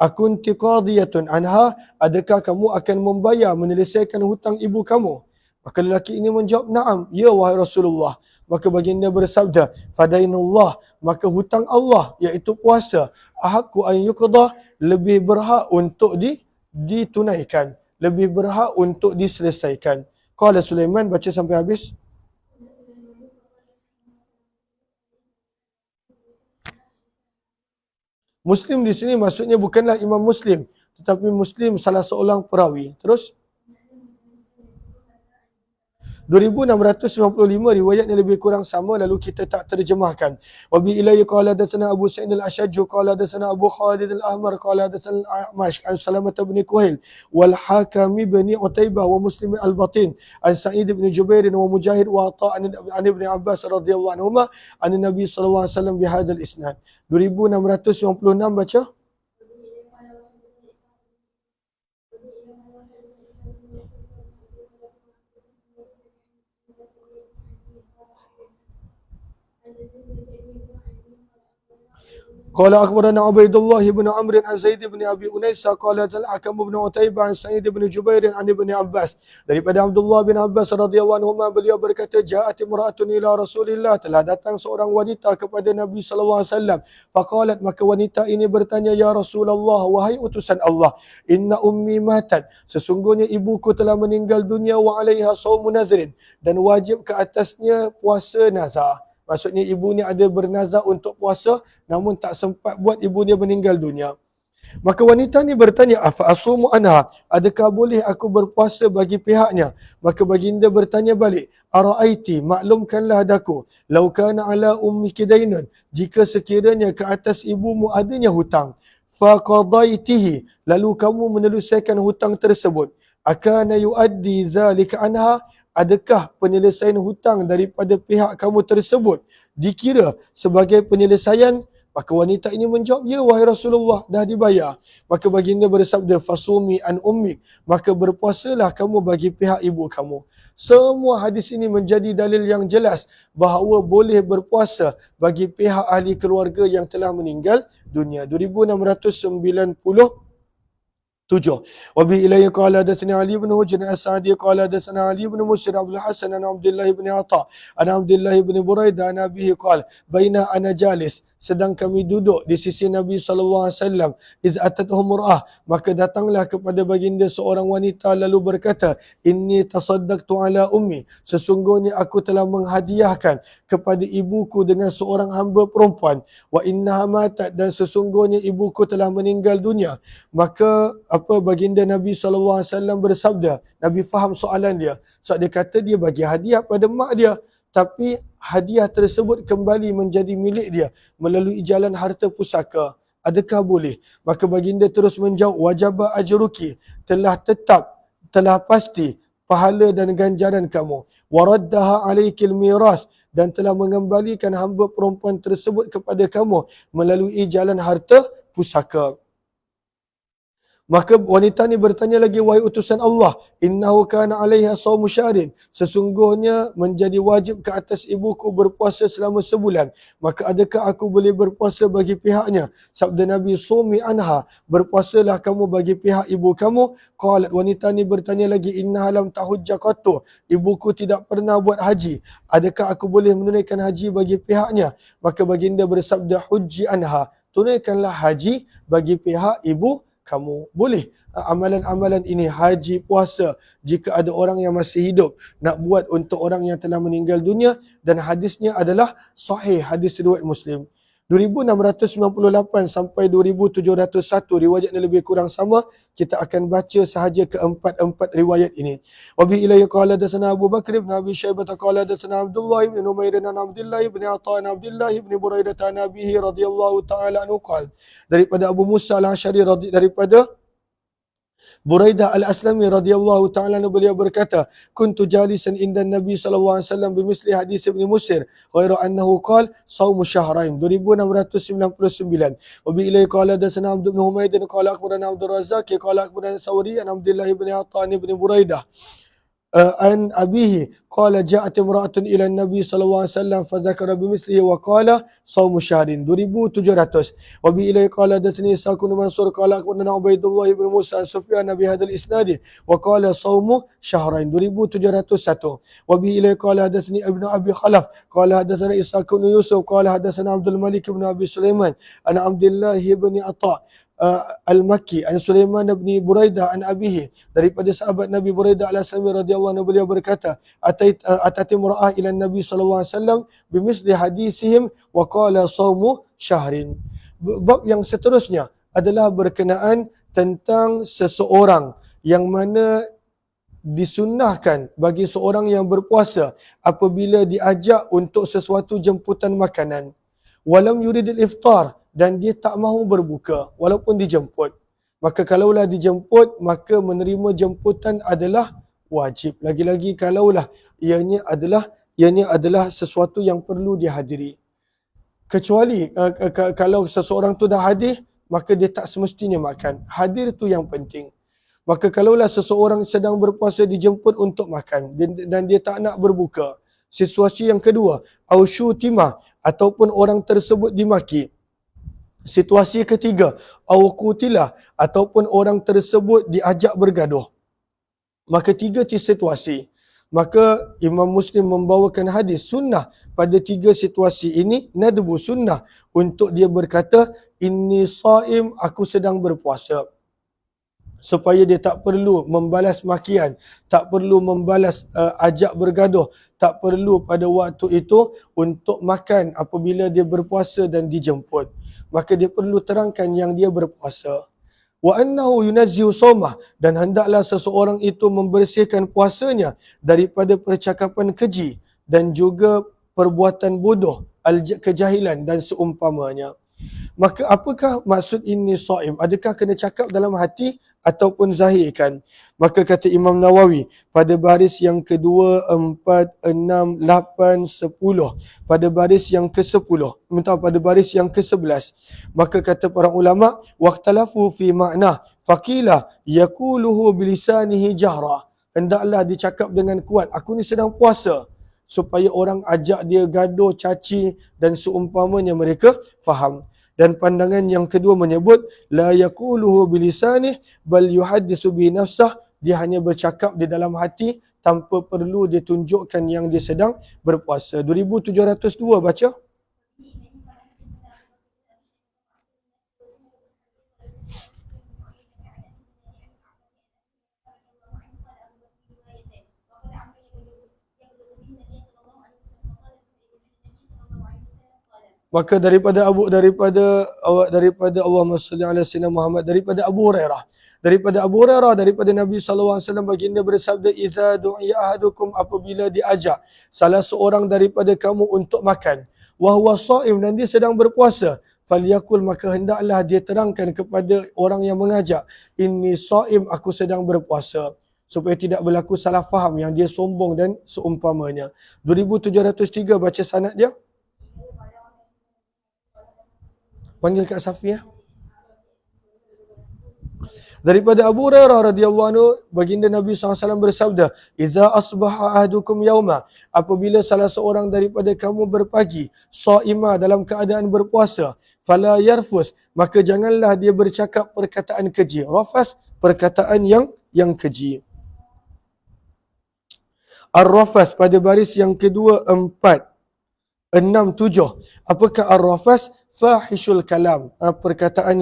akunti qadiyatun anha, adakah kamu akan membayar menyelesaikan hutang ibu kamu? Maka lelaki ini menjawab, na'am, ya wahai Rasulullah. Maka baginda bersabda, fadainullah, maka hutang Allah iaitu puasa, ahakku an yuqda, lebih berhak untuk ditunaikan, lebih berhak untuk diselesaikan. Qala Sulaiman, baca sampai habis. Muslim di sini maksudnya bukanlah Imam Muslim, tetapi Muslim salah seorang perawi. Terus 2695 riwayatnya lebih kurang sama, lalu kita tak terjemahkan. Wa bi ilayhi qala hadatsana Abu Sa'id al-Ashaj qala hadatsana Abu Khalid al-Ahmar qala hadatsana al-A'mash an Salamah bin Kuhail wal Hakim bin Utaibah wa Muslim al-Batin an Sa'id bin Jubair wa Mujahid wa Atha an Ibn Abbas radhiyallahu anhuma an Nabi sallallahu alaihi wasallam bi hadzal isnad. 2696 baca. قال أخبرنا عبيد الله بن عمرو عن زيد بن أبي أنيسة قال الحكم بن عتيبة عن سعيد بن جبير عن ابن عباس daripada Abdullah bin Abbas radhiyallahu anhuma, beliau berkata, ja'at imra'atun ila Rasulillah, telah datang seorang wanita kepada Nabi sallallahu alaihi wasallam. Faqalat, maka wanita ini bertanya, ya Rasulullah, wahai utusan Allah, inna ummi matat, sesungguhnya ibuku telah meninggal dunia, wa 'alaiha shaumu nadhrin, dan wajib ke atasnya puasa nazar. Maksudnya ibunya ada bernazar untuk puasa, namun tak sempat buat, ibunya meninggal dunia. Maka wanita ni bertanya, afa asumu anha, adakah boleh aku berpuasa bagi pihaknya? Maka baginda bertanya balik, ara'aiti, maklumkanlah hadaku, lau kana ala ummiki dainun, jika sekiranya ke atas ibumu adanya hutang, faqadaitihi, lalu kamu menyelesaikan hutang tersebut, akana yuaddi dzalika anha, adakah penyelesaian hutang daripada pihak kamu tersebut dikira sebagai penyelesaian? Maka wanita ini menjawab, ya wahai Rasulullah, dah dibayar. Maka baginda bersabda, fasumi an ummik, maka berpuasalah kamu bagi pihak ibu kamu. Semua hadis ini menjadi dalil yang jelas bahawa boleh berpuasa bagi pihak ahli keluarga yang telah meninggal dunia. 2697. Wa bi ilayhi qala hadatsani Ali bin Hujr as-Sa'di qala hadatsana Ali bin Musir Abdul Hasan an Abdullah bin Atha an Abdullah bin Buraidah an abihi qala baina ana jalis, sedang kami duduk di sisi Nabi sallallahu alaihi wasallam, iz atatuhum mur'ah, maka datanglah kepada baginda seorang wanita lalu berkata, inni tasaddaqtu ala ummi, sesungguhnya aku telah menghadiahkan kepada ibuku dengan seorang hamba perempuan, wa innaha matat, dan sesungguhnya ibuku telah meninggal dunia. Maka baginda Nabi sallallahu alaihi wasallam bersabda, Nabi faham soalan dia. So dia kata dia bagi hadiah pada mak dia, tapi hadiah tersebut kembali menjadi milik dia melalui jalan harta pusaka. Adakah boleh? Maka baginda terus menjawab, wajaba ajruki, telah tetap, telah pasti pahala dan ganjaran kamu. Waraddaha alaikil miras, dan telah mengembalikan hamba perempuan tersebut kepada kamu melalui jalan harta pusaka. Maka wanita ni bertanya lagi, wahai utusan Allah, innahu kana 'alaiha shaumu syahrin, sesungguhnya menjadi wajib ke atas ibuku berpuasa selama sebulan, maka adakah aku boleh berpuasa bagi pihaknya? Sabda Nabi, sumi anha, berpuasalah kamu bagi pihak ibu kamu. Qalat, wanita ni bertanya lagi, innaha lam tahujja qattu, ibuku tidak pernah buat haji, adakah aku boleh menunaikan haji bagi pihaknya? Maka baginda bersabda, hujji anha, tunaikanlah haji bagi pihak ibu kamu. Boleh amalan-amalan ini, haji, puasa, jika ada orang yang masih hidup, nak buat untuk orang yang telah meninggal dunia, dan hadisnya adalah sahih, hadis riwayat Muslim. 2698 sampai 2701 riwayatnya lebih kurang sama. Kita akan baca sahaja keempat-empat riwayat ini. Wa bi ilayhi qala hadatsana Abu Bakr bin Abi Syaibah qala hadatsana Abdullah bin Numair an Abdullah bin Atha an Abdullah bin Buraidah an Abihi radhiyallahu taala anhu qala, daripada Abu Musa al-Asy'ari, daripada Buraidah al-Aslami radhiyallahu ta'ala anhu, beliau berkata, kuntu jalisan inda Nabi sallallahu alaihi wasallam bimisli hadis Ibn Musir ghairu annahu qala shaumu syahrain. 2699. Wa bi ilai qala hadatsana Abd ibn Humaid qala akhbarana Abdul Razzaq qala akhbarana Thawri an Abdullah ibn Atha ibn Buraidah عن أبيه قال جاءت امرأة إلى النبي صلى الله عليه وسلم فذكر بمثله وقال صوم شهر 2700. وبإليه قال حدثني إسحاق بن منصور قال أخبرنا عبيد الله بن موسى عن سفيان بهذا الإسناد وقال صوم شهرين 2701. وبإليه قال حدثني ابن أبي خلف قال حدثنا إسحاق بن يوسف قال حدثنا عبد الملك بن أبي سليمان عن عبد الله بن عطاء Al-Makki an Sulaiman bin Buraidah an abihi, daripada sahabat Nabi Buraidah al-Aslami radhiyallahu anhu, beliau berkata atati mura'ah ila Nabi sallallahu alaihi wasallam bimithli hadithihim wa qala saumu syahrin. Bab yang seterusnya adalah berkenaan tentang seseorang yang mana disunnahkan bagi seorang yang berpuasa apabila diajak untuk sesuatu jemputan makanan, walam yuridil iftar, dan dia tak mahu berbuka walaupun dijemput. Maka kalaulah dijemput, maka menerima jemputan adalah wajib. Lagi-lagi kalaulah ianya adalah sesuatu yang perlu dihadiri. Kecuali kalau seseorang tu dah hadir, maka dia tak semestinya makan. Hadir tu yang penting. Maka kalaulah seseorang sedang berpuasa dijemput untuk makan dan dia tak nak berbuka. Situasi yang kedua, ausyutima, ataupun orang tersebut dimaki. Situasi ketiga, awqutilah, ataupun orang tersebut diajak bergaduh. Maka tiga situasi. Maka Imam Muslim membawakan hadis sunnah pada tiga situasi ini, nadbu sunnah, untuk dia berkata inni saim, aku sedang berpuasa. Supaya dia tak perlu membalas makian, tak perlu membalas ajak bergaduh, tak perlu pada waktu itu untuk makan apabila dia berpuasa dan dijemput. Maka dia perlu terangkan yang dia berpuasa. Wa annahu yunazzihu shaumah, dan hendaklah seseorang itu membersihkan puasanya daripada percakapan keji dan juga perbuatan bodoh, kejahilan dan seumpamanya. Maka apakah maksud ini shaim? Adakah kena cakap dalam hati ataupun zahirkan? Maka kata Imam Nawawi pada baris yang kedua, 4, 6, 8, 10, pada baris yang ke-10, pada baris yang ke-11, maka kata para ulama waqtalafu fi ma'na faqila yaquluhu bilisanihi jahra, hendaklah dicakap dengan kuat, aku ni sedang puasa, supaya orang ajak dia gaduh, caci dan seumpamanya mereka faham. Dan pandangan yang kedua menyebut la yaquluhu bilisanih bal yuhaddithu bi nafsah, dia hanya bercakap di dalam hati tanpa perlu ditunjukkan yang dia sedang berpuasa. 2702 baca. Maka daripada Allahumma salli ala sayyidina Muhammad, daripada Abu Hurairah, daripada Nabi sallallahu alaihi wasallam, baginda bersabda idza du'iya ahadukum, apabila diajak salah seorang daripada kamu untuk makan, wa huwa shaim, dan dia sedang berpuasa, falyakul, maka hendaklah dia terangkan kepada orang yang mengajak, inni shaim, aku sedang berpuasa, supaya tidak berlaku salah faham yang dia sombong dan seumpamanya. 2703 baca sanad dia. Panggil Kak Safiyah. Daripada Abu Hurairah radhiyallahu anhu, baginda Nabi SAW bersabda, idza asbaha ahadukum yauma, apabila salah seorang daripada kamu berpagi, shaima, dalam keadaan berpuasa, fala yarfuth, maka janganlah dia bercakap perkataan keji. Rafath, perkataan yang keji. Ar-rafath pada baris yang kedua, 4, 6, 7. Apakah ar-rafath? Fahishul kalam, perkataan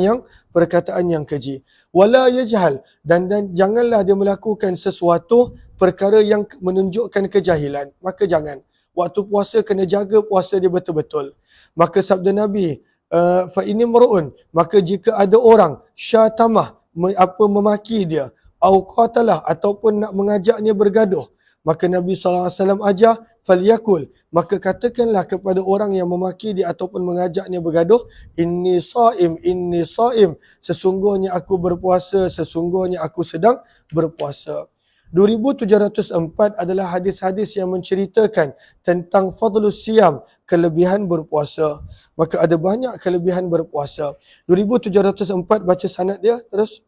yang keji. Wala yajhal, dan janganlah dia melakukan sesuatu perkara yang menunjukkan kejahilan. Maka jangan. Waktu puasa kena jaga puasa dia betul-betul. Maka sabda Nabi, fa ini mar'un, maka jika ada orang syatamah, memaki dia, au qatalah, ataupun nak mengajaknya bergaduh, maka Nabi SAW ajar falyakul, maka katakanlah kepada orang yang memaki dia ataupun mengajaknya bergaduh, inni saim, sesungguhnya aku berpuasa, sesungguhnya aku sedang berpuasa. 2704 adalah hadis-hadis yang menceritakan tentang fadlus siyam, kelebihan berpuasa. Maka ada banyak kelebihan berpuasa. 2704 baca sanad dia terus.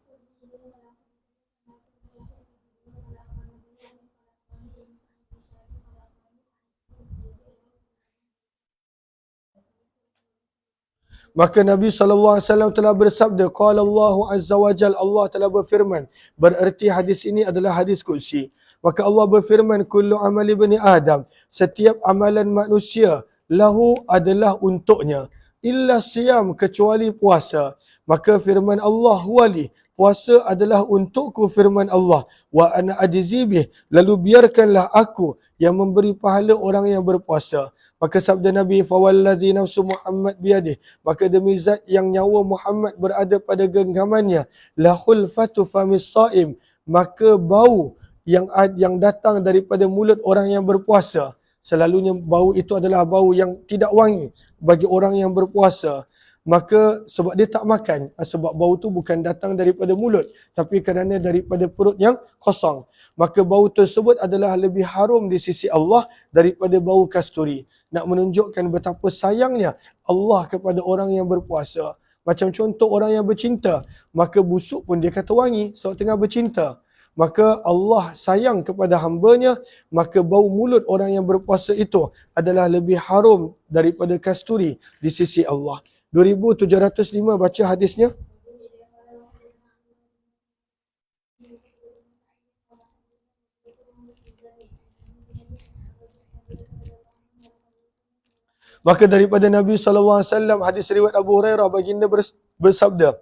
Maka Nabi SAW telah bersabda, qala Allahu azza wa jal, Allah telah berfirman. Bererti hadis ini adalah hadis qudsi. Maka Allah berfirman, kullu amali bani Adam, setiap amalan manusia lahu adalah untuknya, illa siyam, kecuali puasa. Maka firman Allah, wali, puasa adalah untukku, firman Allah, wa ana ajzi bih, lalu biarkanlah aku yang memberi pahala orang yang berpuasa. Maka sabda Nabi, fawalladhi nafsu Muhammad biyadih, maka demi zat yang nyawa Muhammad berada pada genggamannya, la khulfatu famis saim, maka bau yang datang daripada mulut orang yang berpuasa, selalunya bau itu adalah bau yang tidak wangi bagi orang yang berpuasa. Maka sebab dia tak makan, sebab bau tu bukan datang daripada mulut, tapi kerana daripada perut yang kosong, maka bau tersebut adalah lebih harum di sisi Allah daripada bau kasturi. Nak menunjukkan betapa sayangnya Allah kepada orang yang berpuasa. Macam contoh orang yang bercinta, maka busuk pun dia kata wangi sebab tengah bercinta. Maka Allah sayang kepada hambanya, maka bau mulut orang yang berpuasa itu adalah lebih harum daripada kasturi di sisi Allah. 2705 baca hadisnya. Maka daripada Nabi SAW, hadis riwayat Abu Hurairah, baginda bersabda,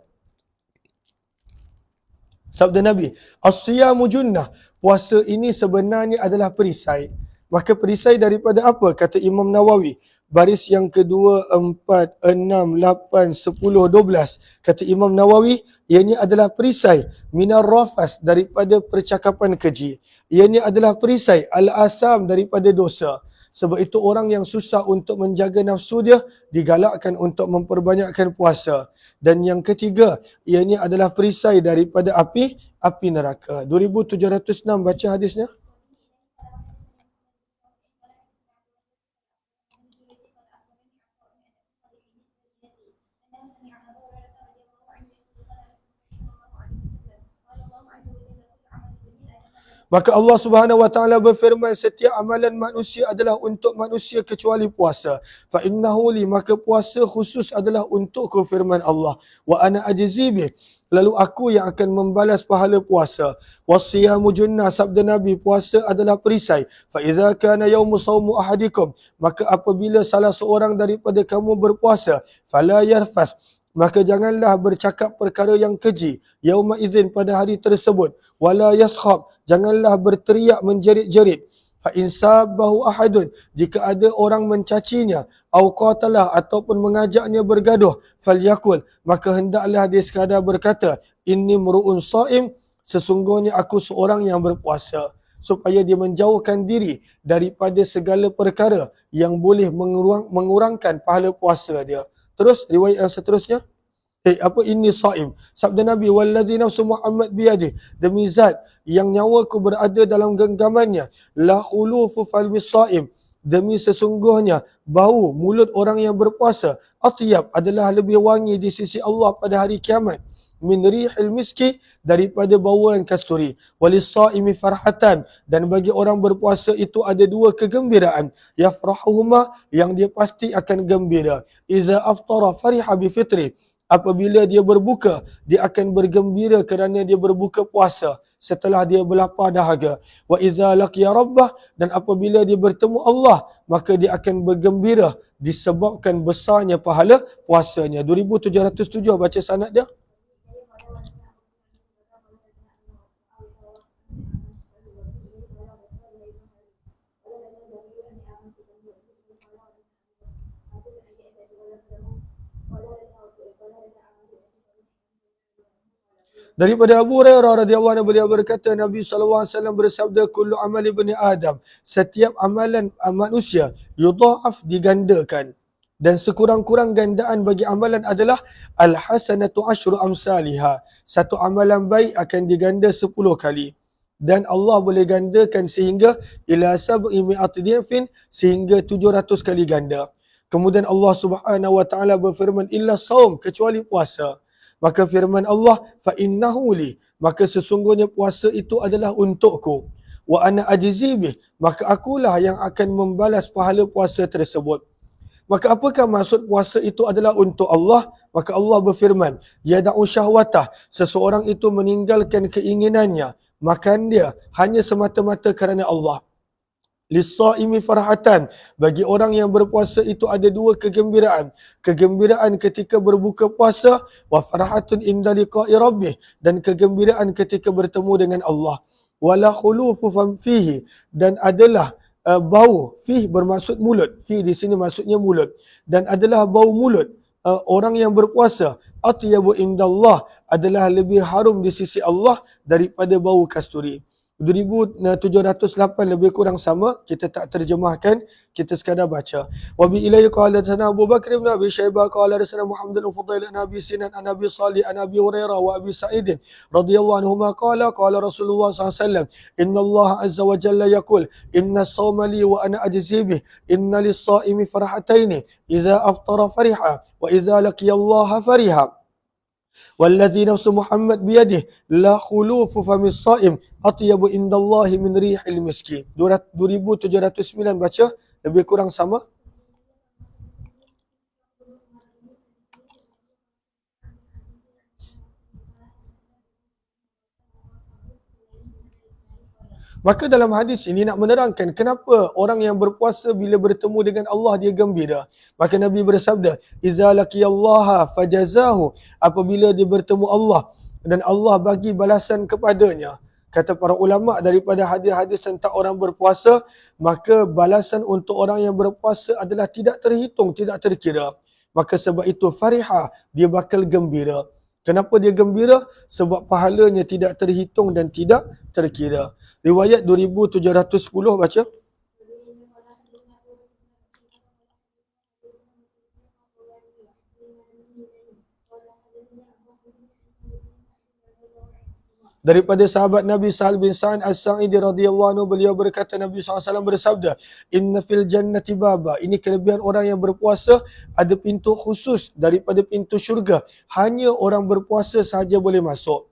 sabda Nabi, as-siyamu junnah, puasa ini sebenarnya adalah perisai. Maka perisai daripada apa? Kata Imam Nawawi, baris yang kedua, 4, 6, 8, 10, 12. Kata Imam Nawawi, ianya adalah perisai minar rafas, daripada percakapan keji. Ianya adalah perisai al-atham, daripada dosa. Sebab itu orang yang susah untuk menjaga nafsu dia digalakkan untuk memperbanyakkan puasa. Dan yang ketiga, ianya adalah perisai daripada api neraka. 2706 baca hadisnya. Maka Allah Subhanahu wa taala berfirman, setiap amalan manusia adalah untuk manusia kecuali puasa. Fa innahu li, maka puasa khusus adalah untukku, firman Allah. Wa ana ajzi bih, lalu aku yang akan membalas pahala puasa. Wasiyamu junnah, sabda Nabi, puasa adalah perisai. Fa idza kana yaumu saumu ahadikum, maka apabila salah seorang daripada kamu berpuasa, fala yarfath, maka janganlah bercakap perkara yang keji, yauma idzin, pada hari tersebut, wala yaskhab, janganlah berteriak menjerit-jerit. Fa in sabbahu ahadun, jika ada orang mencacinya, au qatalah, ataupun mengajaknya bergaduh, falyakul, maka hendaklah dia sekadar berkata, inni mru'un shaim, sesungguhnya aku seorang yang berpuasa, supaya dia menjauhkan diri daripada segala perkara yang boleh mengurangkan pahala puasa dia. Terus riwayat yang seterusnya, ini saim. Sabda Nabi, walladhi nafsu Muhammad biyadih, demi zat yang nyawaku berada dalam genggamannya, la khulufu falmis saim, demi sesungguhnya bau mulut orang yang berpuasa, atyab, adalah lebih wangi di sisi Allah pada hari kiamat, min rihil miski, daripada bauan kasturi. Walis saimi farhatan, dan bagi orang berpuasa itu ada dua kegembiraan, yafrahuhuma, yang dia pasti akan gembira. Iza aftara fariha bifitri, apabila dia berbuka, dia akan bergembira kerana dia berbuka puasa setelah dia berlapar dahaga. Wa idza laqiya rabbah, dan apabila dia bertemu Allah, maka dia akan bergembira disebabkan besarnya pahala puasanya. 2707 baca sanad dia. Daripada Abu Hurairah radhiyallahu anhu, beliau berkata, Nabi SAW bersabda, kullu amali bani Adam, setiap amalan manusia, yudha'af, digandakan. Dan sekurang-kurang gandaan bagi amalan adalah al-hasanatu asyru amsalihha, satu amalan baik akan diganda 10 kali. Dan Allah boleh gandakan sehingga ila sab'i mi'ati dhifin, sehingga 700 kali ganda. Kemudian Allah Subhanahu wa taala berfirman, illa saum, kecuali puasa. Maka firman Allah, fa innahu li, maka sesungguhnya puasa itu adalah untukku. Wa ana ajzi bih, maka akulah yang akan membalas pahala puasa tersebut. Maka apakah maksud puasa itu adalah untuk Allah? Maka Allah berfirman, yada'u syahwatah, seseorang itu meninggalkan keinginannya, makan dia hanya semata-mata kerana Allah. Lis-saimi farhatan, bagi orang yang berpuasa itu ada dua kegembiraan. Kegembiraan ketika berbuka puasa, wa farhatun inda liqa'i rabbih, dan kegembiraan ketika bertemu dengan Allah. Wala khulufu fihi, dan adalah bau, fih bermaksud mulut, fih di sini maksudnya mulut, dan adalah bau mulut orang yang berpuasa, atyabu indallah, adalah lebih harum di sisi Allah daripada bau kasturi. 2708 lebih kurang sama, kita tak terjemahkan, kita sekadar baca. Wa bi ilayhi qala sana Abu Bakr bin Abi Syaibah qala sana Muhammad bin Fudail an Abi Sinan an Abi Salih an Abi Hurairah wa Abi Sa'id radhiyallahu anhuma qala Rasulullah sallallahu alaihi wasallam, inna Allah azza wa jalla yaqul, inna as-sawma li wa ana ajzi bih, inna lis-saimi farhataini, idza aftara fariha wa idza laqiya Allah fariha. والذي نفس محمد بيده لا خلوف فم الصائم أطيب عند الله من ريح المسك. 2709 baca, lebih kurang sama. Maka dalam hadis ini nak menerangkan kenapa orang yang berpuasa bila bertemu dengan Allah dia gembira. Maka Nabi bersabda, "Idza laqiyallaha fajazahu", apabila dia bertemu Allah dan Allah bagi balasan kepadanya. Kata para ulama daripada hadis-hadis tentang orang berpuasa, maka balasan untuk orang yang berpuasa adalah tidak terhitung, tidak terkira. Maka sebab itu fariha, dia bakal gembira. Kenapa dia gembira? Sebab pahalanya tidak terhitung dan tidak terkira. Riwayat 2710 baca. Daripada sahabat Nabi Sa'al bin Sa'ad As-Sa'idi radhiyallahu anhu, beliau berkata, Nabi SAW bersabda, inna fil jannati baba, ini kelebihan orang yang berpuasa, ada pintu khusus daripada pintu syurga, hanya orang berpuasa sahaja boleh masuk.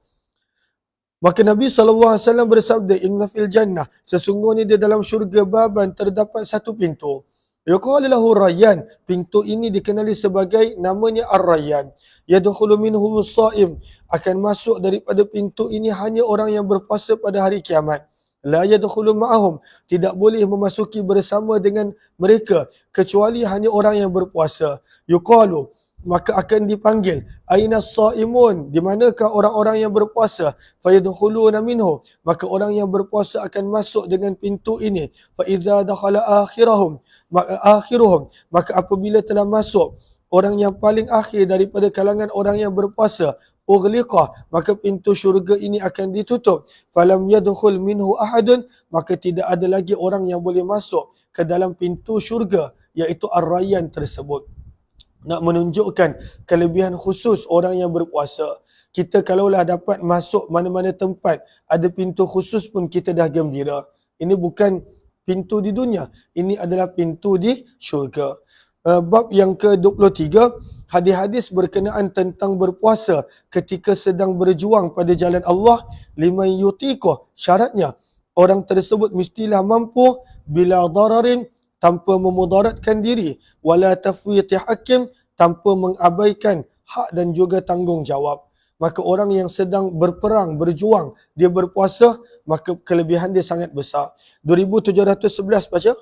Maka Nabi SAW bersabda, inna fil jannah, sesungguhnya di dalam syurga baban terdapat satu pintu. Yuqalu lahu Rayyan, pintu ini dikenali sebagai namanya Ar-Rayyan. Yadkhulu minhu as-sha'im, akan masuk daripada pintu ini hanya orang yang berpuasa pada hari kiamat. La yadkhulu ma'ahum, tidak boleh memasuki bersama dengan mereka kecuali hanya orang yang berpuasa. Yuqalu, maka akan dipanggil, aina as-sha'imun, di manakah orang-orang yang berpuasa? Fayadkhuluna minhu, maka orang yang berpuasa akan masuk dengan pintu ini. Fa idza dakhala akhiruhum, maka apabila telah masuk orang yang paling akhir daripada kalangan orang yang berpuasa, ughliqa, maka pintu syurga ini akan ditutup. Falam yadkhul minhu ahadun, maka tidak ada lagi orang yang boleh masuk ke dalam pintu syurga, iaitu Ar-Rayyan tersebut. Nak menunjukkan kelebihan khusus orang yang berpuasa. Kita kalaulah dapat masuk mana-mana tempat, ada pintu khusus pun kita dah gembira. Ini bukan pintu di dunia, ini adalah pintu di syurga. Bab yang ke-23, hadis-hadis berkenaan tentang berpuasa ketika sedang berjuang pada jalan Allah. Liman yutiqo, syaratnya orang tersebut mestilah mampu, bila dararin, tanpa memudaratkan diri, wala tafwiti hakim, tanpa mengabaikan hak dan juga tanggungjawab. Maka orang yang sedang berperang, berjuang, dia berpuasa, maka kelebihan dia sangat besar. 2711 baca.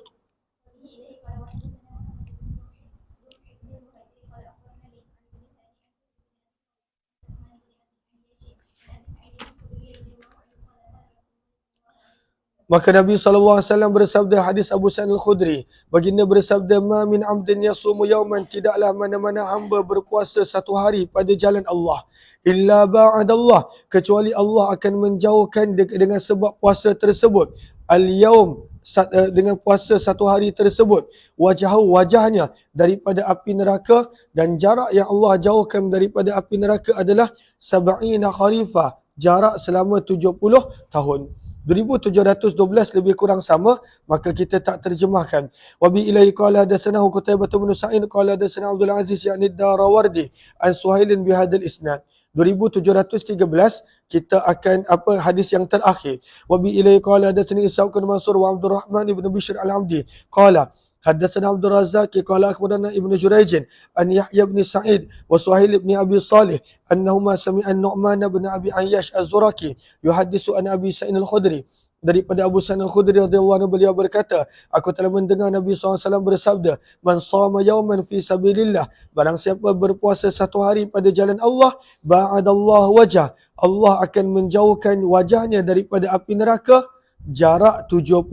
Maka Nabi SAW bersabda, hadis Abu Sa'id Al-Khudri, baginda bersabda, ma min amdin yasumu yawman, tidaklah mana-mana hamba berpuasa satu hari pada jalan Allah, illa ba'adallah, kecuali Allah akan menjauhkan dengan sebab puasa tersebut, al-yawm, dengan puasa satu hari tersebut, wajahnya daripada api neraka, dan jarak yang Allah jauhkan daripada api neraka adalah sab'ina kharifah, jarak selama 70 tahun. 2712 lebih kurang sama, maka kita tak terjemahkan. Wa bi ilaihi qala hadatsanahu Qutaibah bin Sa'id qala hadatsana Abdul Aziz ya'ni Darawardi an Suhailin bi hadzal isnad. 2713 kita akan hadis yang terakhir. Wa bi ilaihi qala hadatsani Isa bin Mansur wa Abdul Rahman bin Bishr al-Abdi qala Haddatsana Abdul Razzaq qala akhbarana Ibnu Jurayj an Yahya bin Sa'id wa Suhail bin Abi Salih annahuma sami'a Nu'man bin Abi Ayyash Az-Zuraki yuhaddisu an Abi Sa'id Al-Khudri. Daripada Abu Sa'id Al-Khudri radhiyallahu anhu, beliau berkata, aku telah mendengar Nabi SAW bersabda, man shama yawman fi sabilillah, barang siapa berpuasa satu hari pada jalan Allah, ba'adallahu wajah, Allah akan menjauhkan wajahnya daripada api neraka jarak 70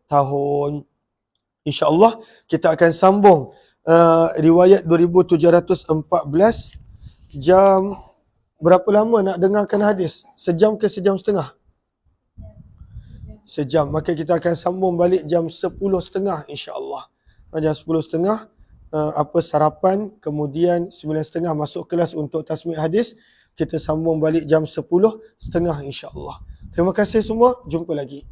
tahun. InsyaAllah kita akan sambung riwayat 2714. Jam berapa lama nak dengarkan hadis? Sejam ke sejam setengah? Sejam. Maka kita akan sambung balik jam 10.30 insyaAllah. Jam 10.30 apa sarapan, kemudian 9.30 masuk kelas untuk tasmid hadis. Kita sambung balik jam 10.30 insyaAllah. Terima kasih semua, jumpa lagi.